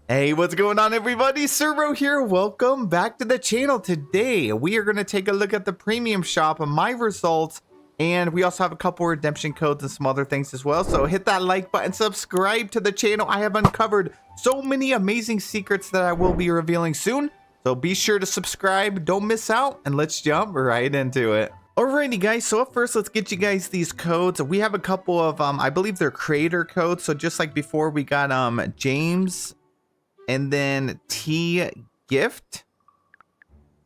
Hey, what's going on everybody? Servo here. Welcome back to the channel. Today, we are going to take a look at the premium shop, my results, and we also have a couple redemption codes and some other things as well. So hit that like button, subscribe to the channel. I have uncovered so many amazing secrets that I will be revealing soon. So be sure to subscribe, don't miss out, and let's jump right into it. Alrighty guys, so up first, let's get you guys these codes. We have a couple of, I believe they're creator codes. So just like before, we got James and then T gift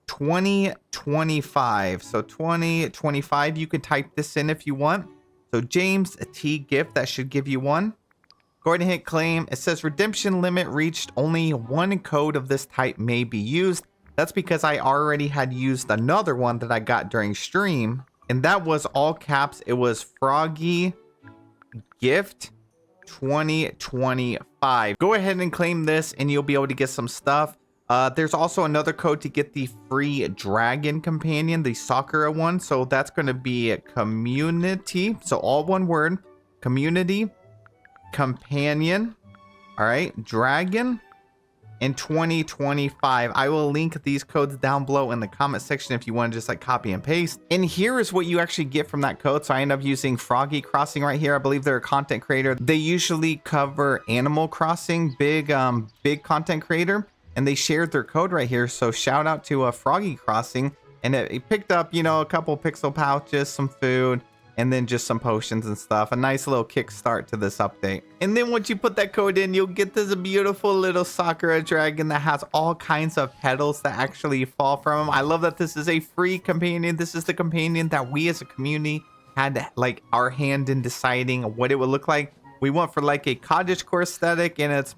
2025. So 2025, you can type this in if you want. So James T gift, that should give you one. Go ahead and hit claim. It says redemption limit reached. Only one code of this type may be used. That's because I already had used another one that I got during stream, and that was all caps. It was Froggy gift 2025. Go ahead and claim this and you'll be able to get some stuff. There's also another code to get the free dragon companion, the Sakura one. So that's going to be a community. So all one word, community companion. All right, dragon in 2025. I will link these codes down below in the comment section if you want to just like copy and paste. And here is what you actually get from that code. So I end up using Froggy Crossing right here. I believe they're a content creator. They usually cover Animal Crossing, big content creator, and they shared their code right here. So shout out to Froggy Crossing. And it picked up, you know, a couple pixel pouches, some food, and then just some potions and stuff. A nice little kickstart to this update. And then once you put that code in, you'll get this beautiful little Sakura dragon that has all kinds of petals that actually fall from them. I love that this is a free companion. This is the companion that we as a community had like our hand in deciding what it would look like. We went for like a cottagecore aesthetic, and it's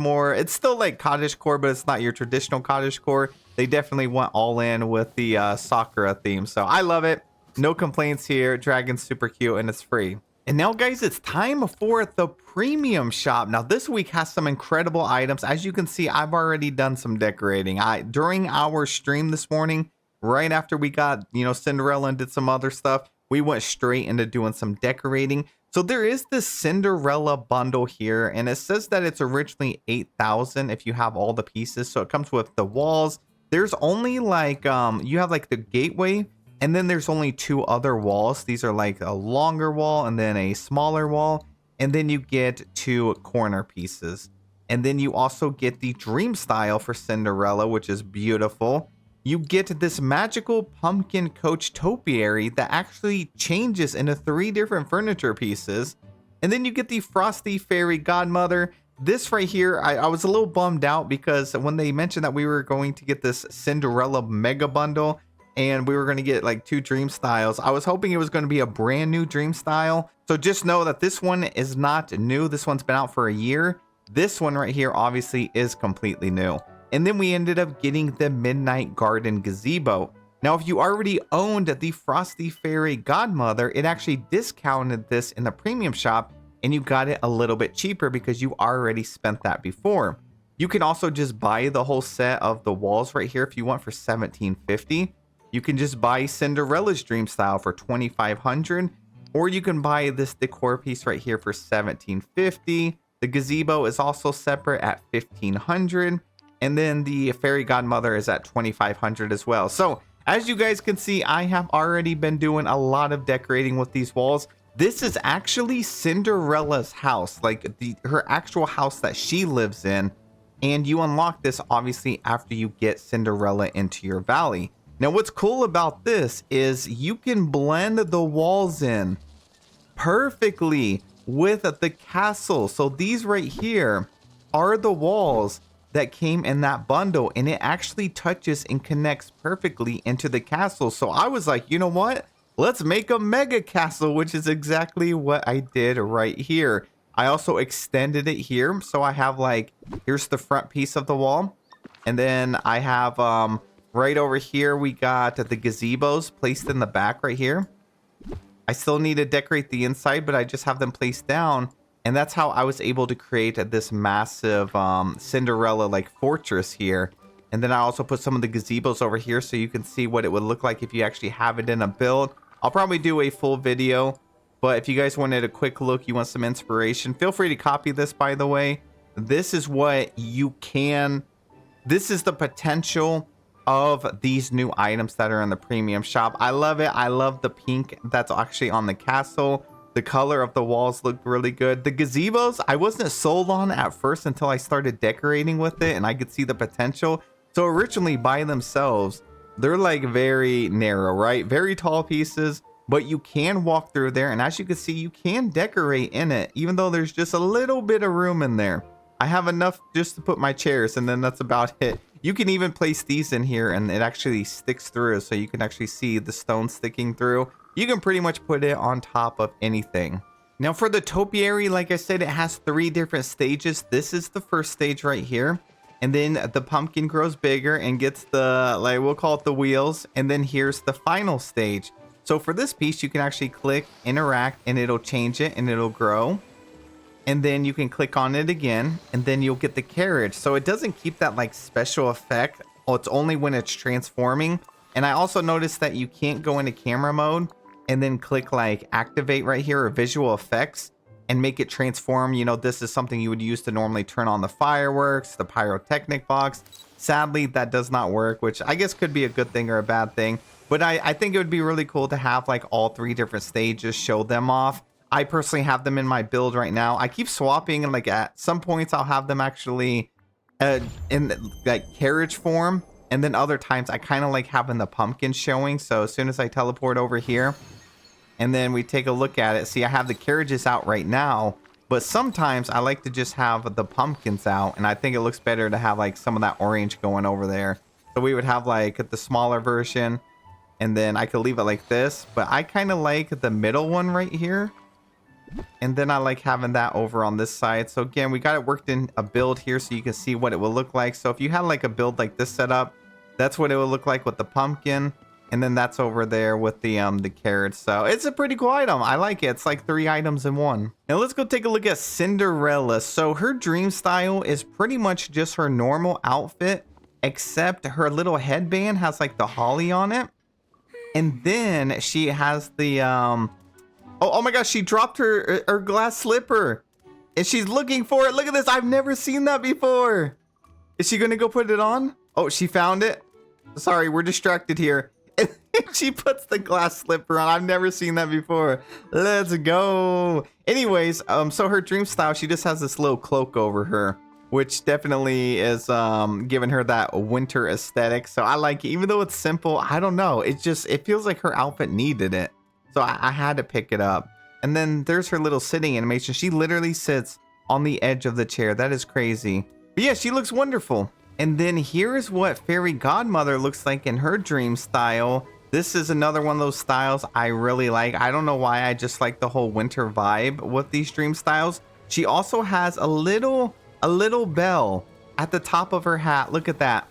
still like cottagecore, but it's not your traditional cottagecore. They definitely went all in with the Sakura theme. So I love it. No complaints here. Dragon's super cute and it's free. And now guys, it's time for the premium shop. Now this week has some incredible items. As you can see, I've already done some decorating. During our stream this morning, right after we got, you know, Cinderella and did some other stuff, we went straight into doing some decorating. So there is this Cinderella bundle here, and it says that it's originally 8,000 if you have all the pieces. So it comes with the walls. There's only like you have like the gateway, and then there's only two other walls. These are like a longer wall and then a smaller wall. And then you get two corner pieces. And then you also get the dream style for Cinderella, which is beautiful. You get this magical pumpkin coach topiary that actually changes into 3 different furniture pieces. And then you get the frosty fairy godmother. This right here, I was a little bummed out because when they mentioned that we were going to get this Cinderella Mega Bundle, and we were going to get like 2 dream styles, I was hoping it was going to be a brand new dream style. So just know that this one is not new. This one's been out for a year. This one right here obviously is completely new. And then we ended up getting the Midnight Garden Gazebo. Now, if you already owned the Frosty Fairy Godmother, it actually discounted this in the premium shop, and you got it a little bit cheaper because you already spent that before. You can also just buy the whole set of the walls right here if you want for $17.50. You can just buy Cinderella's dream style for $2,500, or you can buy this decor piece right here for $17.50. The gazebo is also separate at $1,500, and then the fairy godmother is at $2,500 as well. So as you guys can see, I have already been doing a lot of decorating with these walls. This is actually Cinderella's house, like her actual house that she lives in, and you unlock this obviously after you get Cinderella into your valley. Now, what's cool about this is you can blend the walls in perfectly with the castle. So these right here are the walls that came in that bundle, and it actually touches and connects perfectly into the castle. So I was like, you know what? Let's make a mega castle, which is exactly what I did right here. I also extended it here. So I have like, here's the front piece of the wall. And then I have, right over here, we got the gazebos placed in the back right here. I still need to decorate the inside, but I just have them placed down. And that's how I was able to create this massive Cinderella like fortress here. And then I also put some of the gazebos over here so you can see what it would look like if you actually have it in a build. I'll probably do a full video, but if you guys wanted a quick look, you want some inspiration, feel free to copy this, by the way. this is what you can, this is the potential of these new items that are in the premium shop. I love it. I love the pink that's actually on the castle. The color of the walls look really good. The gazebos, I wasn't sold on at first until I started decorating with it and I could see the potential. So originally by themselves, they're like very narrow, right? Very tall pieces, but you can walk through there. And as you can see, you can decorate in it, even though there's just a little bit of room in there. I have enough just to put my chairs and then that's about it. You can even place these in here and it actually sticks through, so you can actually see the stone sticking through. You can pretty much put it on top of anything. Now for the topiary, like I said, it has 3 different stages. This is the first stage right here. And then the pumpkin grows bigger and gets the, like, we'll call it the wheels. And then here's the final stage. So for this piece, you can actually click, interact, and it'll change it and it'll grow. And then you can click on it again and then you'll get the carriage. So it doesn't keep that like special effect. Oh, it's only when it's transforming. And I also noticed that you can't go into camera mode and then click like activate right here or visual effects and make it transform. You know, this is something you would use to normally turn on the fireworks, the pyrotechnic box. Sadly, that does not work, which I guess could be a good thing or a bad thing. But I think it would be really cool to have like all 3 different stages, show them off. I personally have them in my build right now. I keep swapping and like at some points I'll have them actually in like carriage form. And then other times I kind of like having the pumpkin showing. So as soon as I teleport over here and then we take a look at it, see I have the carriages out right now, but sometimes I like to just have the pumpkins out. And I think it looks better to have like some of that orange going over there. So we would have like the smaller version and then I could leave it like this, but I kind of like the middle one right here. And then I like having that over on this side. So again, we got it worked in a build here so you can see what it will look like. So if you had like a build like this set up, that's what it will look like with the pumpkin. And then that's over there with the carrots. So it's a pretty cool item. I like it. It's like 3 items in one. Now let's go take a look at Cinderella. So her dream style is pretty much just her normal outfit, except her little headband has like the holly on it. And then she has the oh my gosh, she dropped her glass slipper and she's looking for it. Look at this. I've never seen that before. Is she gonna go put it on? Oh, she found it. Sorry, we're distracted here. And she puts the glass slipper on. I've never seen that before. Let's go. Anyways, so her dream style, she just has this little cloak over her, which definitely is giving her that winter aesthetic. So I like it, even though it's simple. I don't know. It feels like her outfit needed it. So I had to pick it up. And then there's her little sitting animation. She literally sits on the edge of the chair. That is crazy. But yeah, she looks wonderful. And then here's what Fairy Godmother looks like in her dream style. This is another one of those styles I really like. I don't know why, I just like the whole winter vibe with these dream styles. She also has a little bell at the top of her hat. Look at that.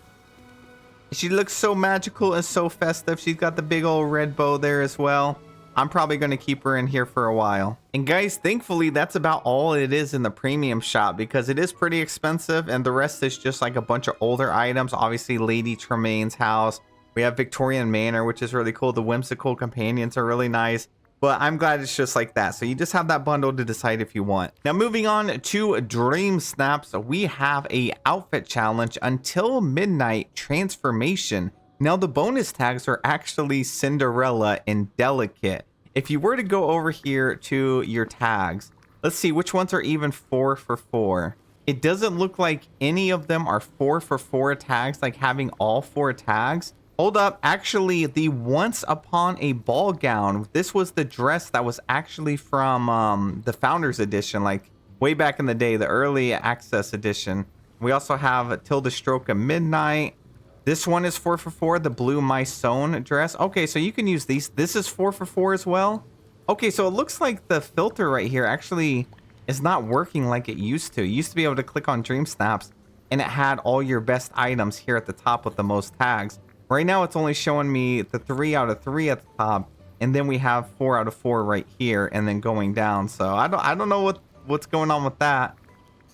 She looks so magical and so festive. She's got the big old red bow there as well. I'm probably going to keep her in here for a while. And guys, thankfully, that's about all it is in the premium shop because it is pretty expensive and the rest is just like a bunch of older items. Obviously, Lady Tremaine's house. We have Victorian Manor, which is really cool. The whimsical companions are really nice. But I'm glad it's just like that. So you just have that bundle to decide if you want. Now moving on to DreamSnaps, we have a outfit challenge until midnight transformation. Now the bonus tags are actually Cinderella and Delicate. If you were to go over here to your tags, let's see which ones are even 4 for 4. It doesn't look like any of them are 4 for 4 tags, like having all 4 tags. Hold up, actually the Once Upon a Ball gown, this was the dress that was actually from the Founders Edition, like way back in the day, the early access edition. We also have Till the Stroke of Midnight. This one is 4 for 4, the Blue My Sewn dress. Okay, so you can use these. This is 4 for 4 as well. Okay, so it looks like the filter right here actually is not working like it used to. You used to be able to click on DreamSnaps and it had all your best items here at the top with the most tags. Right now it's only showing me the 3 out of 3 at the top, and then we have 4 out of 4 right here and then going down. So I don't know what's going on with that.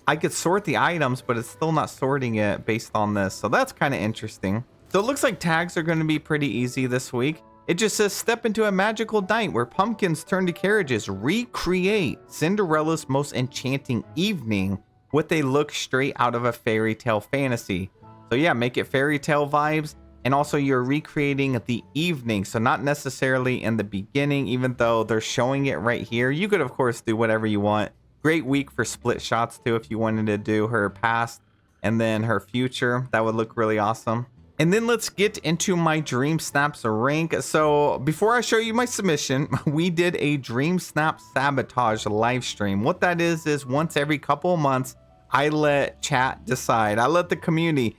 I could sort the items, but it's still not sorting it based on this. So that's kind of interesting. So it looks like tags are going to be pretty easy this week. It just says step into a magical night where pumpkins turn to carriages. Recreate Cinderella's most enchanting evening with a look straight out of a fairy tale fantasy. So yeah, make it fairy tale vibes. And also you're recreating the evening. So not necessarily in the beginning, even though they're showing it right here. You could of course do whatever you want. Great week for split shots too, if you wanted to do her past and then her future. That would look really awesome. And then let's get into my DreamSnaps rank. So before I show you my submission, we did a DreamSnap sabotage live stream. What that is once every couple of months, I let chat decide. I let the community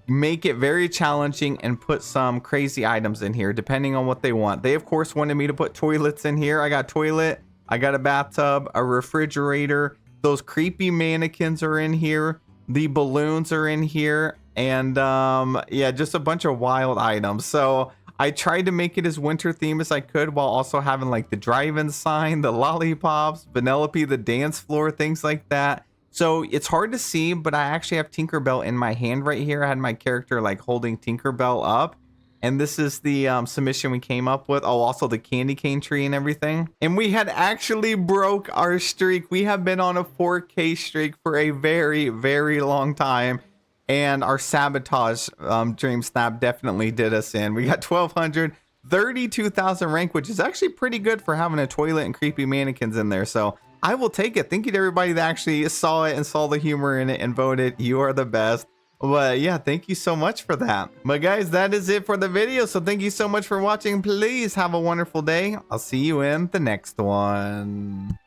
make it very challenging and put some crazy items in here depending on what they want. They of course wanted me to put toilets in here. I got toilet, I got a bathtub, a refrigerator, those creepy mannequins are in here, the balloons are in here, and yeah, just a bunch of wild items. So I tried to make it as winter theme as I could while also having like the drive-in sign, the lollipops, Vanellope, the dance floor, things like that. So it's hard to see, but I actually have Tinkerbell in my hand right here. I had my character like holding Tinkerbell up. And this is the submission we came up with. Oh, also the candy cane tree and everything. And we had actually broke our streak. We have been on a 4K streak for a very, very long time. And our sabotage DreamSnap definitely did us in. We got 1,200, 32,000 rank, which is actually pretty good for having a toilet and creepy mannequins in there. So I will take it. Thank you to everybody that actually saw it and saw the humor in it and voted. You are the best. But yeah, thank you so much for that. But guys, that is it for the video. So thank you so much for watching. Please have a wonderful day. I'll see you in the next one.